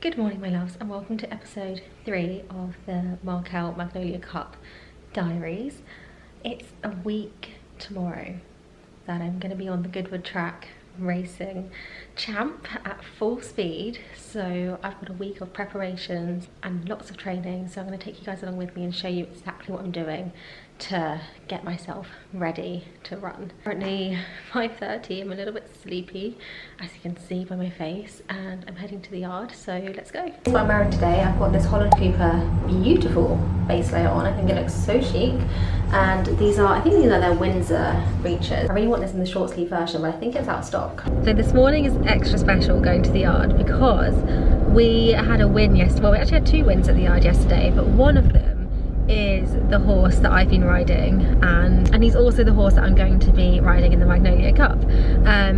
Good morning, my loves, and welcome to episode 3 of the Markel Magnolia Cup diaries. It's a week tomorrow that I'm going to be on the Goodwood track racing champ at full speed. So I've got a week of preparations and lots of training, so I'm going to take you guys along with me and show you exactly what I'm doing to get myself ready to run. Currently 5:30, I'm a little bit sleepy as you can see by my face, and I'm heading to the yard, so let's go. That's what I'm wearing today. I've got this Holland Cooper beautiful base layer on. I think it looks so chic, and I think these are their Windsor breeches. I really want this in the short sleeve version, but I think it's out of stock. So this morning is extra special going to the yard because we had a win yesterday. Well, we actually had 2 wins at the yard yesterday, but one of them is the horse that I've been riding, and he's also the horse that I'm going to be riding in the Magnolia Cup.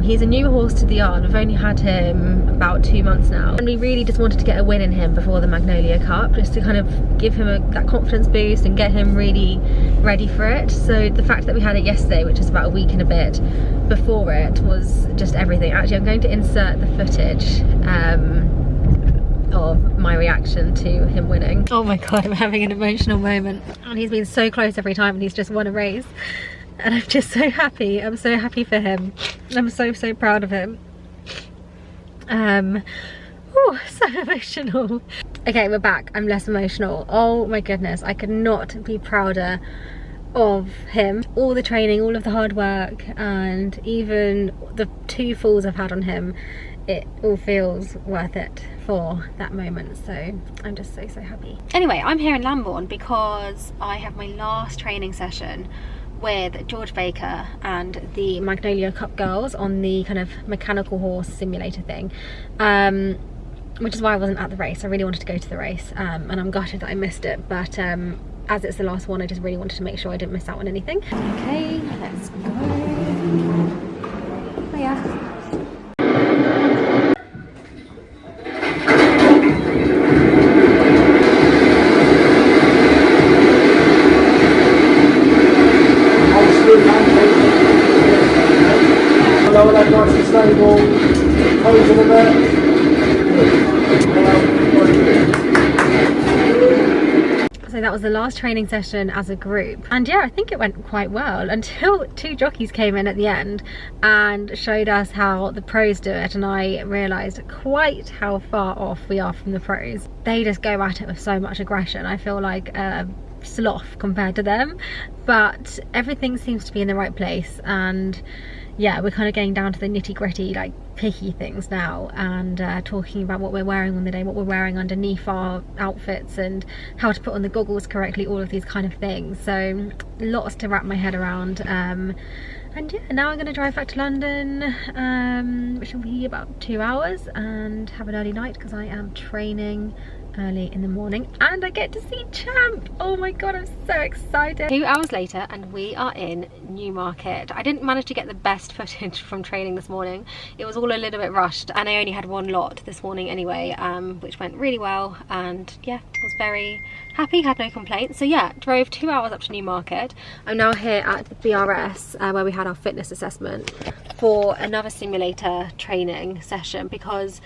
He's a new horse to the yard. We've only had him about 2 months now, and we really just wanted to get a win in him before the Magnolia Cup, just to kind of give him that confidence boost and get him really ready for it. So the fact that we had it yesterday, which is about a week and a bit before it, was just everything. Actually, I'm going to insert the footage of my reaction to him winning. Oh my god, I'm having an emotional moment, and he's been so close every time, and he's just won a race, and I'm just so happy. I'm so happy for him. I'm so proud of him. Oh, so emotional. Okay, we're back. I'm less emotional. Oh my goodness, I could not be prouder of him. All the training, all of the hard work, and even the 2 falls I've had on him, it all feels worth it for that moment. So I'm just so happy. Anyway, I'm here in Lambourne because I have my last training session with George Baker and the Magnolia Cup girls on the kind of mechanical horse simulator thing, which is why I wasn't at the race. I really wanted to go to the race, and I'm gutted that I missed it, but as it's the last one, I just really wanted to make sure I didn't miss out on anything. Okay, let's go. Oh yeah. Lower that nice and stable, toes in the bit. So that was the last training session as a group, and yeah, I think it went quite well until 2 jockeys came in at the end and showed us how the pros do it, and I realised quite how far off we are from the pros. They just go at it with so much aggression. I feel like a sloth compared to them, but everything seems to be in the right place, and yeah, we're kind of getting down to the nitty-gritty, like picky things now, and talking about what we're wearing on the day, what we're wearing underneath our outfits, and how to put on the goggles correctly, all of these kind of things. So lots to wrap my head around, and yeah, now I'm going to drive back to London, which will be about 2 hours, and have an early night because I am training early in the morning, and I get to see Champ. Oh my god, I'm so excited. 2 hours later, and we are in Newmarket. I didn't manage to get the best footage from training this morning. It was all a little bit rushed, and I only had 1 lot this morning anyway, which went really well, and yeah, was very happy, had no complaints. So yeah, drove 2 hours up to Newmarket. I'm now here at the BRS, where we had our fitness assessment for another simulator training session, because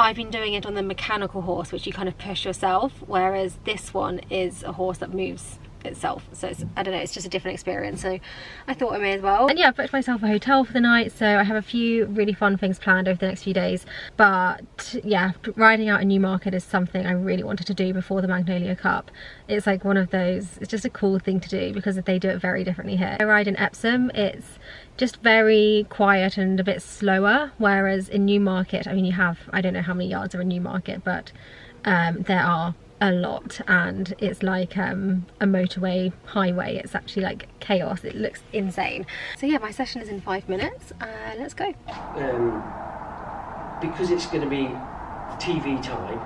I've been doing it on the mechanical horse, which you kind of push yourself, whereas this one is a horse that moves itself. So it's, I don't know, it's just a different experience. So I thought I may as well. And yeah, I booked myself a hotel for the night, so I have a few really fun things planned over the next few days. But yeah, riding out in Newmarket is something I really wanted to do before the Magnolia Cup. It's like one of those, it's just a cool thing to do because they do it very differently here. I ride in Epsom, it's just very quiet and a bit slower, whereas in Newmarket, I mean, you have, I don't know how many yards are in Newmarket, but there are a lot, and it's like a motorway highway. It's actually like chaos. It looks insane. So yeah, my session is in 5 minutes. Let's go. Because it's going to be TV time,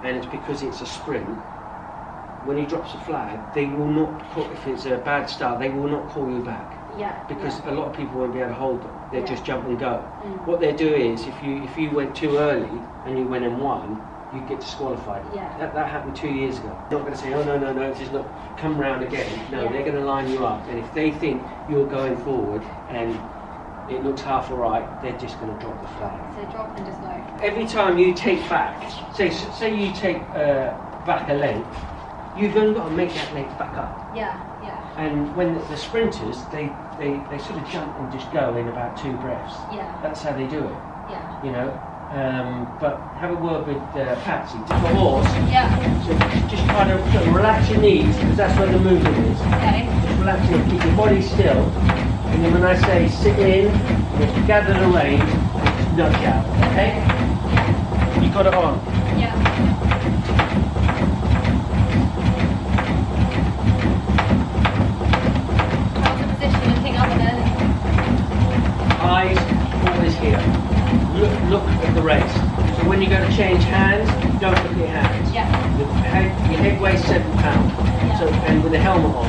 and it's because it's a sprint, when he drops a flag, they will not call, if it's a bad start, they will not call you back. Yeah. Because a lot of people won't be able to hold them. They just jump and go. What they do is, if you went too early and you went and won, you get disqualified. Yeah. That happened 2 years ago. They're not going to say, oh no, this is not, come round again. No, they're going to line you up, and if they think you're going forward and it looks half alright, they're just going to drop the flag. So drop and just go. Every time you take back, say you take back a length, you've only got to make that length back up. Yeah, yeah. And when the sprinters, they sort of jump and just go in about 2 breaths. Yeah. That's how they do it. Yeah. You know. But have a word with Patsy. Take a horse. Yeah. So just kind of relax your knees because that's where the movement is. Okay. Just relax it, keep your body still. And then when I say sit in, just gather the reins and just nudge out. Okay? Yeah. You got it on. Yeah. How's the position? Anything up there? Eyes always here. Look at the race. So when you go to change hands, don't look at your hands. Yeah. Your head weighs 7 pounds. Yeah. So and with a helmet on,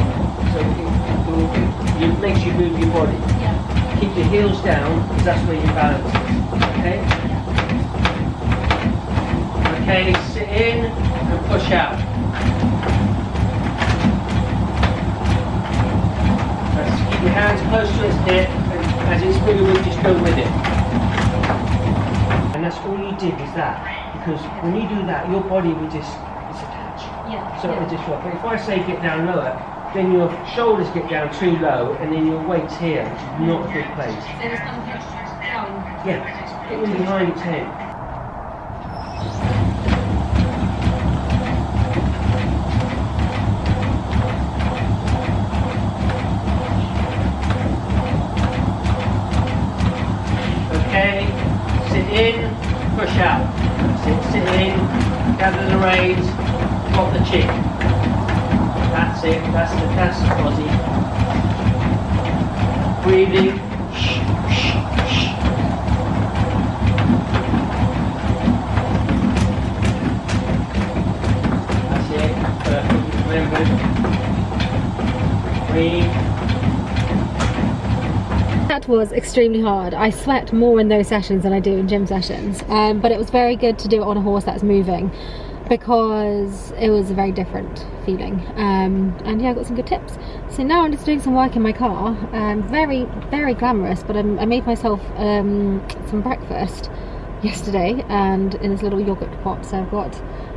so it makes you move your body. Yeah. Keep your heels down because that's where your balance is. Okay. Okay. Sit in and push out. Let's keep your hands close to its hip, and as it's moving, just go with it. And that's all you did is that, because when you do that, your body will just, it's attached. Yeah. So it'll just work. But if I say get down lower, then your shoulders get down too low, and then your weight's here, which is not a good place. So just kind of down. Yeah, get in behind its head. Okay, sit in, push out. Sit in, gather the reins, drop the chin. That's it, that's the Aussie. Breathing. That's it, perfect, remember. Breathe. That was extremely hard. I sweat more in those sessions than I do in gym sessions, but it was very good to do it on a horse that's moving because it was a very different feeling, and yeah, I got some good tips. So now I'm just doing some work in my car, very glamorous, but I made myself some breakfast yesterday and in this little yogurt pot. So I've got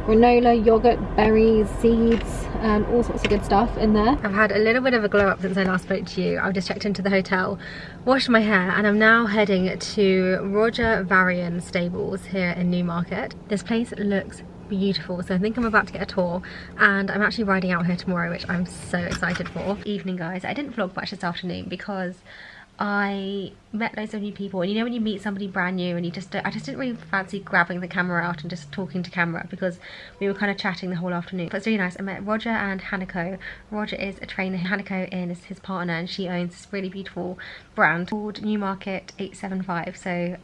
granola, yogurt, berries, seeds, and all sorts of good stuff in there. I've had a little bit of a glow up since I last spoke to you. I've just checked into the hotel, washed my hair, and I'm now heading to Roger Varian Stables here in Newmarket. This place looks beautiful, so I think I'm about to get a tour, and I'm actually riding out here tomorrow, which I'm so excited for. Evening, guys. I didn't vlog much this afternoon because I met loads of new people, and you know when you meet somebody brand new and I just didn't really fancy grabbing the camera out and just talking to camera because we were kind of chatting the whole afternoon. But it's really nice. I met Roger and Hanako. Roger is a trainer, Hanako is his partner, and she owns this really beautiful brand called Newmarket 875. So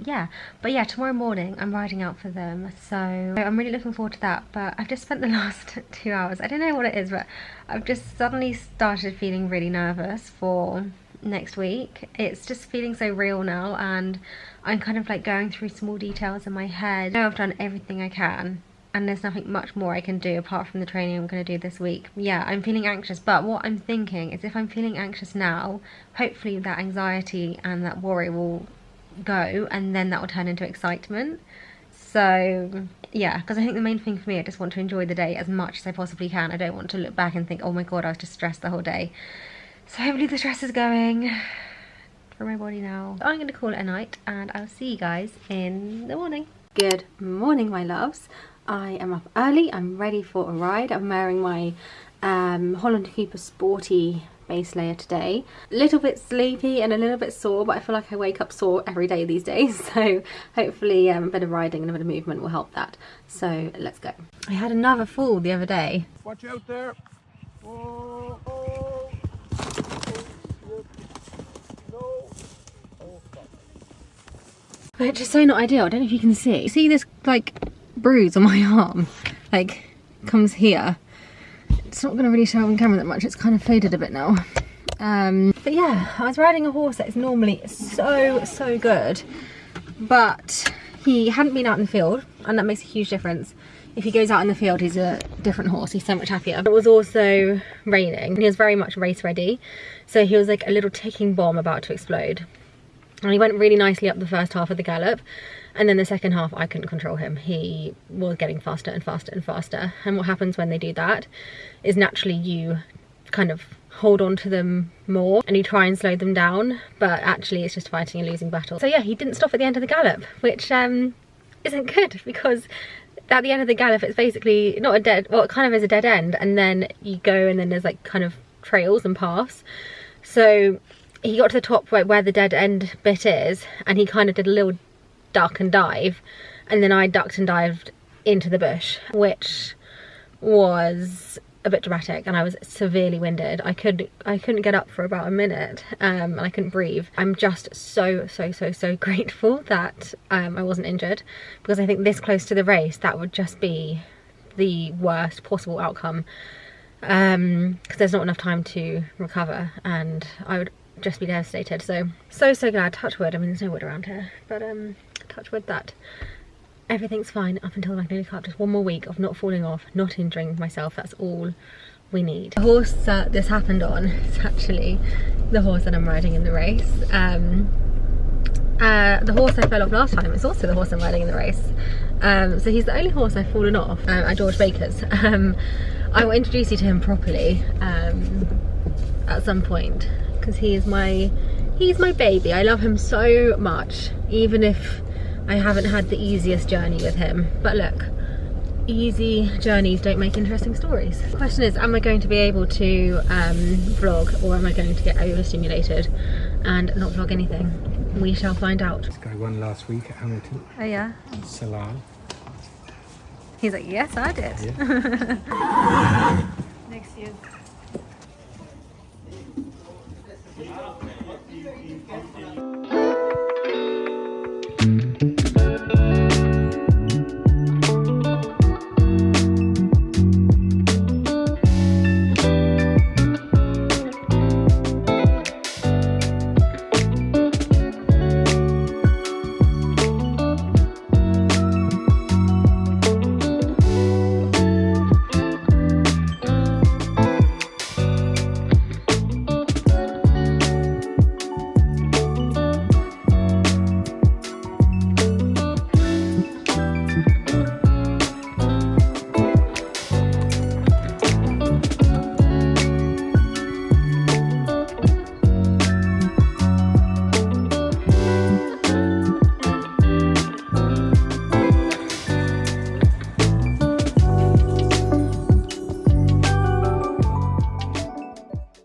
yeah, but yeah, tomorrow morning I'm riding out for them, so I'm really looking forward to that. But I've just spent the last 2 hours, I don't know what it is, but I've just suddenly started feeling really nervous for next week. It's just feeling so real now, and I'm kind of like going through small details in my head. I know I've done everything I can, and there's nothing much more I can do apart from the training I'm going to do this week. Yeah, I'm feeling anxious, but what I'm thinking is if I'm feeling anxious now, hopefully that anxiety and that worry will go, and then that will turn into excitement. So yeah, because I think the main thing for me, I just want to enjoy the day as much as I possibly can. I don't want to look back and think, oh my god, I was just stressed the whole day. So hopefully the stress is going from my body now. I'm going to call it a night, and I'll see you guys in the morning. Good morning, my loves. I am up early. I'm ready for a ride. I'm wearing my Holland Cooper Sporty base layer today. A little bit sleepy and a little bit sore, but I feel like I wake up sore every day these days. So hopefully a bit of riding and a bit of movement will help that. So let's go. I had another fall the other day. Watch out there. Oh, oh. Which is so not ideal. I don't know if you can see. See this like bruise on my arm? Like comes here. It's not going to really show on camera that much. It's kind of faded a bit now. But yeah, I was riding a horse that is normally so good, but he hadn't been out in the field, and that makes a huge difference. If he goes out in the field, he's a different horse. He's so much happier. It was also raining. He was very much race ready, so he was like a little ticking bomb about to explode. And he went really nicely up the first half of the gallop, and then the second half I couldn't control him. He was getting faster and faster and faster. And what happens when they do that is naturally you kind of hold on to them more and you try and slow them down, but actually it's just fighting a losing battle. So yeah, he didn't stop at the end of the gallop, which isn't good, because at the end of the gallop it's basically not a dead, well, it kind of is a dead end, and then you go and then there's like kind of trails and paths. So he got to the top where the dead end bit is, and he kind of did a little duck and dive, and then I ducked and dived into the bush, which was a bit dramatic, and I was severely winded. I couldn't get up for about a minute, and I couldn't breathe. I'm just so grateful that I wasn't injured, because I think this close to the race that would just be the worst possible outcome, because there's not enough time to recover and I would just be devastated. So glad, touch wood. I mean, there's no wood around here, but touch wood that everything's fine up until the Magnolia Cup. Just one more week of not falling off, not injuring myself. That's all we need. The horse that this happened on is actually the horse that I'm riding in the race. The horse I fell off last time is also the horse I'm riding in the race. So he's the only horse I've fallen off at George Baker's. I will introduce you to him properly at some point, because he's my baby. I love him so much, even if I haven't had the easiest journey with him. But look, easy journeys don't make interesting stories. The question is, am I going to be able to vlog, or am I going to get overstimulated and not vlog anything? We shall find out. This guy won last week at Hamilton. Oh yeah? Salal. He's like, yes, I did. Yeah. Next year.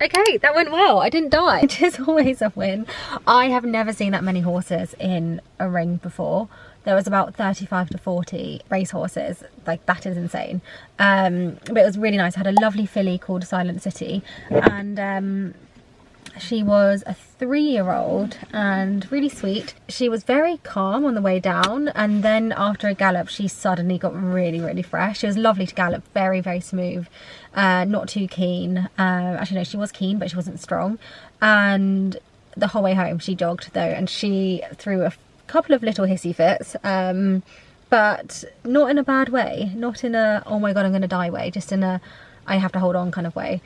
Okay, that went well. I didn't die. It is always a win. I have never seen that many horses in a ring before. There was about 35 to 40 race horses. Like, that is insane. But it was really nice. I had a lovely filly called Silent City, and she was a 3-year-old and really sweet. She was very calm on the way down, and then after a gallop she suddenly got really fresh. She was lovely to gallop, very smooth, not too keen. Actually no, she was keen but she wasn't strong, and the whole way home she jogged though, and she threw a couple of little hissy fits, but not in a bad way, not in a oh my god I'm gonna die way, just in a I have to hold on kind of way.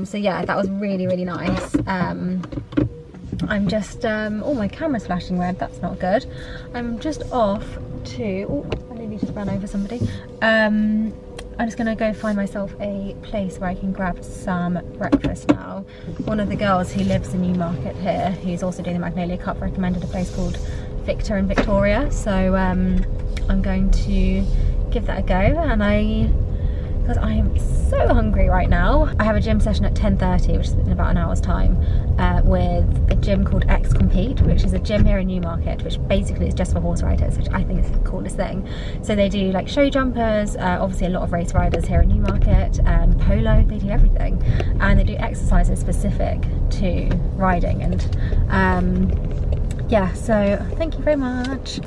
So yeah, that was really nice. I'm just oh, my camera's flashing red, that's not good. I'm just off to, oh, I nearly just ran over somebody. I'm just gonna go find myself a place where I can grab some breakfast now. One of the girls who lives in Newmarket here, who's also doing the Magnolia Cup, recommended a place called Victor and Victoria, so I'm going to give that a go, and because I am so hungry right now. I have a gym session at 10:30, which is in about an hour's time, with a gym called X Compete, which is a gym here in Newmarket, which basically is just for horse riders, which I think is the coolest thing. So they do like show jumpers, obviously a lot of race riders here in Newmarket, polo, they do everything. And they do exercises specific to riding, and yeah, so thank you very much.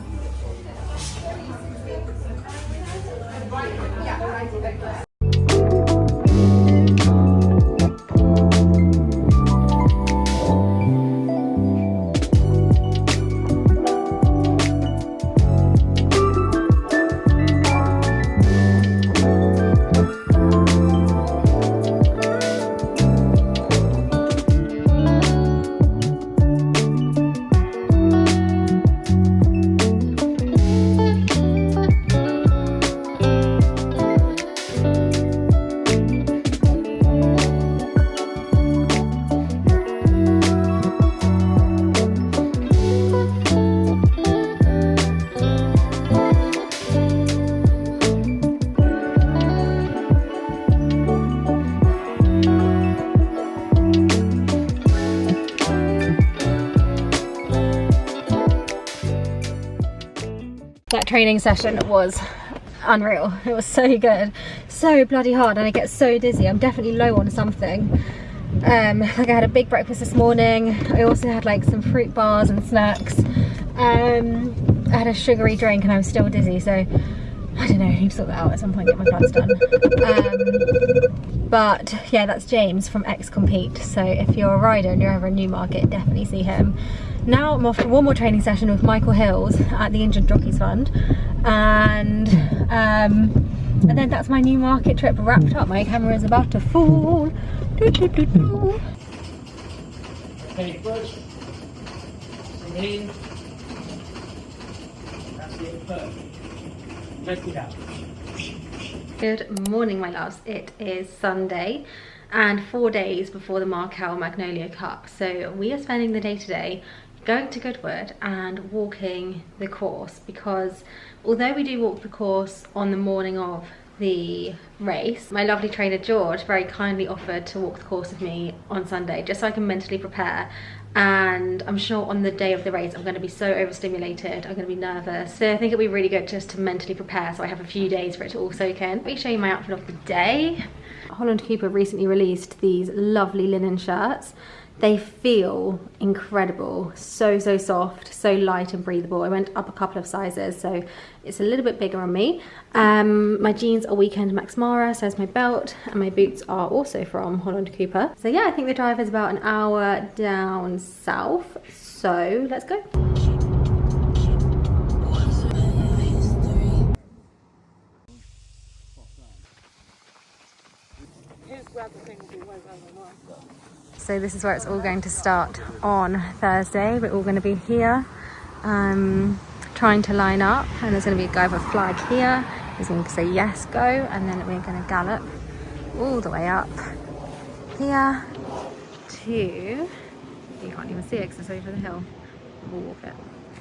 training session was unreal. It was so good, so bloody hard, and I get so dizzy. I'm definitely low on something. Like I had a big breakfast this morning. I also had like some fruit bars and snacks. I had a sugary drink and I was still dizzy, so I don't know, I need to sort that out at some point, get my plans done. But yeah, that's James from X Compete, so if you're a rider and you're ever in Newmarket, definitely see him. Now I'm off to one more training session with Michael Hills at the Injured Jockeys Fund, and then that's my Newmarket trip wrapped up. My camera is about to fall. Okay, push. Sing in. That's it, perfect. Lift it out. Good morning, my loves. It is Sunday and 4 days before the Markel Magnolia Cup. So we are spending the day today going to Goodwood and walking the course, because although we do walk the course on the morning of the race, my lovely trainer George very kindly offered to walk the course with me on Sunday just so I can mentally prepare. And I'm sure on the day of the race I'm going to be so overstimulated, I'm going to be nervous, so I think it'll be really good just to mentally prepare so I have a few days for it to all soak in. Let me show you my outfit of the day. Holland Cooper recently released these lovely linen shirts. They feel incredible, so soft, so light and breathable. I went up a couple of sizes, so it's a little bit bigger on me. My jeans are Weekend Max Mara, so is my belt, and my boots are also from Holland Cooper. So yeah, I think the drive is about an hour down south, so let's go. So this is where it's all going to start on Thursday. We're all going to be here trying to line up, and there's going to be a guy with a flag here. He's going to say yes, go, and then we're going to gallop all the way up here to, you can't even see it because it's over the hill. We'll walk it.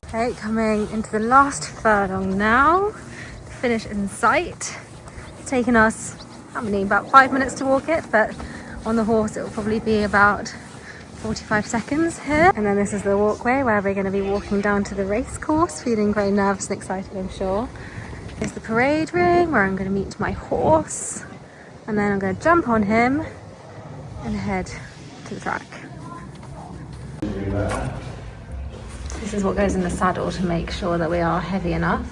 Okay, coming into the last furlong now. The finish in sight. It's taken us, how many, about 5 minutes to walk it, but on the horse it will probably be about 45 seconds here. And then this is the walkway where we're going to be walking down to the race course, feeling very nervous and excited, I'm sure. Here's the parade ring where I'm going to meet my horse, and then I'm going to jump on him and head to the track. This is what goes in the saddle to make sure that we are heavy enough.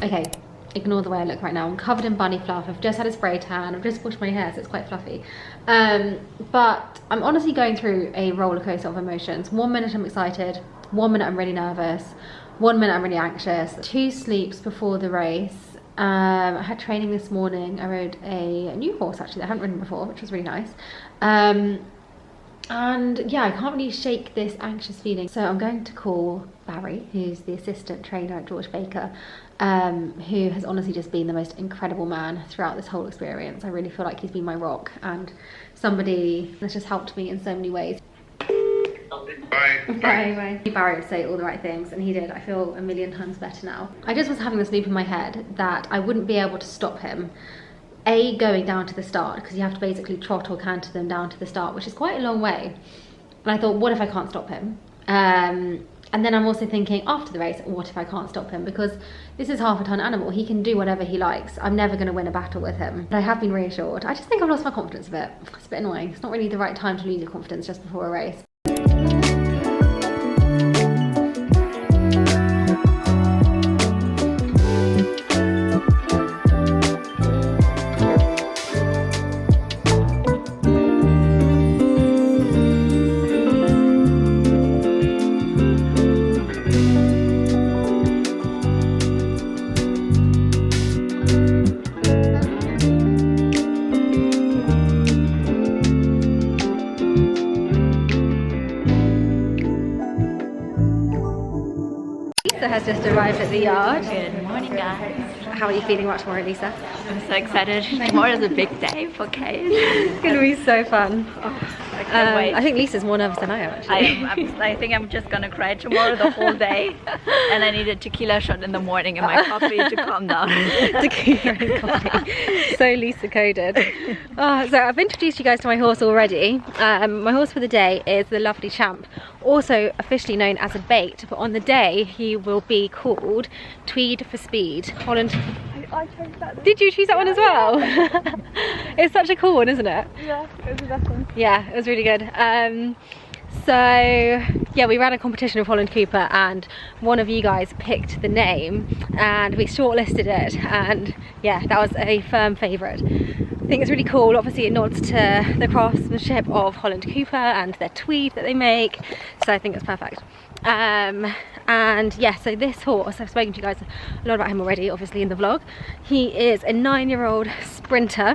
Okay, ignore the way I look right now. I'm covered in bunny fluff. I've just had a spray tan. I've just washed my hair, so it's quite fluffy. But I'm honestly going through a roller coaster of emotions. 1 minute I'm excited, 1 minute I'm really nervous, 1 minute I'm really anxious. 2 sleeps before the race. I had training this morning. I rode a new horse actually that I haven't ridden before, which was really nice. And yeah, I can't really shake this anxious feeling. So I'm going to call Barry, who's the assistant trainer at George Baker, who has honestly just been the most incredible man throughout this whole experience. I really feel like he's been my rock and somebody that's just helped me in so many ways. Bye. Barry would say all the right things, and he did. I feel a million times better now. I just was having this loop in my head that I wouldn't be able to stop him. Going down to the start, because you have to basically trot or canter them down to the start, which is quite a long way. And I thought, what if I can't stop him? And then I'm also thinking, after the race, what if I can't stop him? Because this is half a ton animal. He can do whatever he likes. I'm never going to win a battle with him. But I have been reassured. I just think I've lost my confidence a bit. It's a bit annoying. It's not really the right time to lose your confidence just before a race. Has just arrived at the yard. Good morning, guys. How are you feeling about tomorrow, Lisa? I'm so excited. Tomorrow's a big day for Kate. It's going to be so fun. Oh, I can't wait. I think Lisa's more nervous than I am actually. I think I'm just gonna cry tomorrow the whole day. And I need a tequila shot in the morning and my coffee to calm down. Tequila and coffee. So Lisa coded. So I've introduced you guys to my horse already. My horse for the day is the lovely Champ, also officially known as a bait, but on the day he will be called Tweed for Speed. Holland. I chose that. Did you choose that one as well? It's such a cool one, isn't it? Yeah, it was the best one. Yeah, it was really good. So yeah, we ran a competition with Holland Cooper and one of you guys picked the name and we shortlisted it, and yeah, that was a firm favourite. I think it's really cool. Obviously it nods to the craftsmanship of Holland Cooper and their tweed that they make, so I think it's perfect. And yeah, so this horse, I've spoken to you guys a lot about him already, obviously in the vlog. He is a 9-year-old sprinter.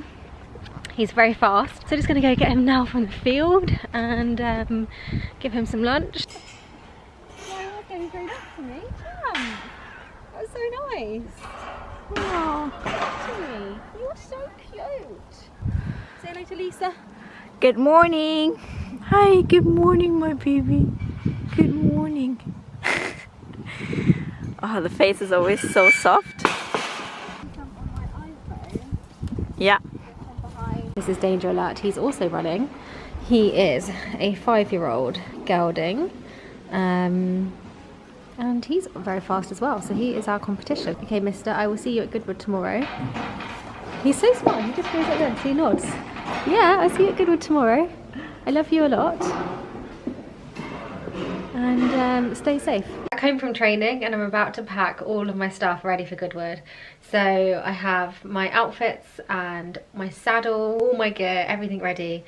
He's very fast, so just gonna go get him now from the field and give him some lunch. Why are you going straight up to me? That was so nice. Oh, to me. You're so cute. Say hello to Lisa. Good morning. Hi, good morning, my baby. Good morning. Oh, the face is always so soft. Yeah. This is Danger Alert. He's also running. He is a 5-year-old gelding. And he's very fast as well, so he is our competition. Okay, mister, I will see you at Goodwood tomorrow. He's so smart, he just goes like this, he nods. Yeah, I'll see you at Goodwood tomorrow. I love you a lot. And stay safe. Back home from training and I'm about to pack all of my stuff ready for Goodwood. So I have my outfits and my saddle, all my gear, everything ready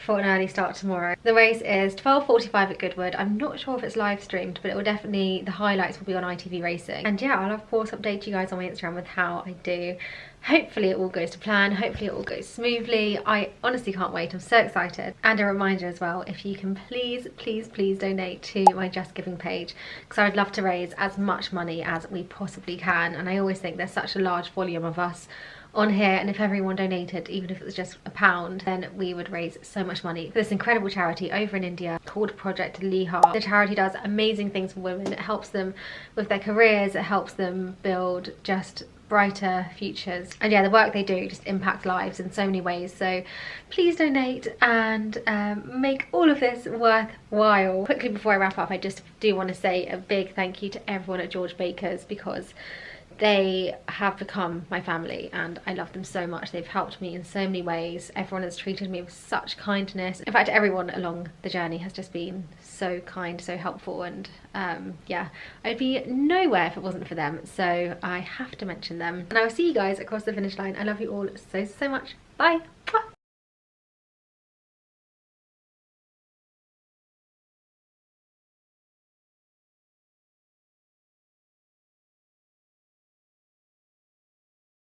for an early start tomorrow. The race is 12:45 at Goodwood. I'm not sure if it's live streamed, but it will definitely, the highlights will be on ITV Racing. And yeah, I'll of course update you guys on my Instagram with how I do. Hopefully it all goes to plan, hopefully it all goes smoothly. I honestly can't wait, I'm so excited. And a reminder as well, if you can please donate to my Just Giving page, because I'd love to raise as much money as we possibly can. And I always think there's such a large volume of us on here, and if everyone donated, even if it was just £1, then we would raise so much money for this incredible charity over in India called Project Lihar. The charity does amazing things for women. It helps them with their careers, it helps them build just brighter futures, and yeah, the work they do just impacts lives in so many ways. So please donate and make all of this worthwhile. Quickly before I wrap up, I just do want to say a big thank you to everyone at George Baker's, because they have become my family and I love them so much. They've helped me in so many ways. Everyone has treated me with such kindness. In fact, everyone along the journey has just been so kind, so helpful, and yeah, I'd be nowhere if it wasn't for them. So I have to mention them. And I will see you guys across the finish line. I love you all so much. Bye.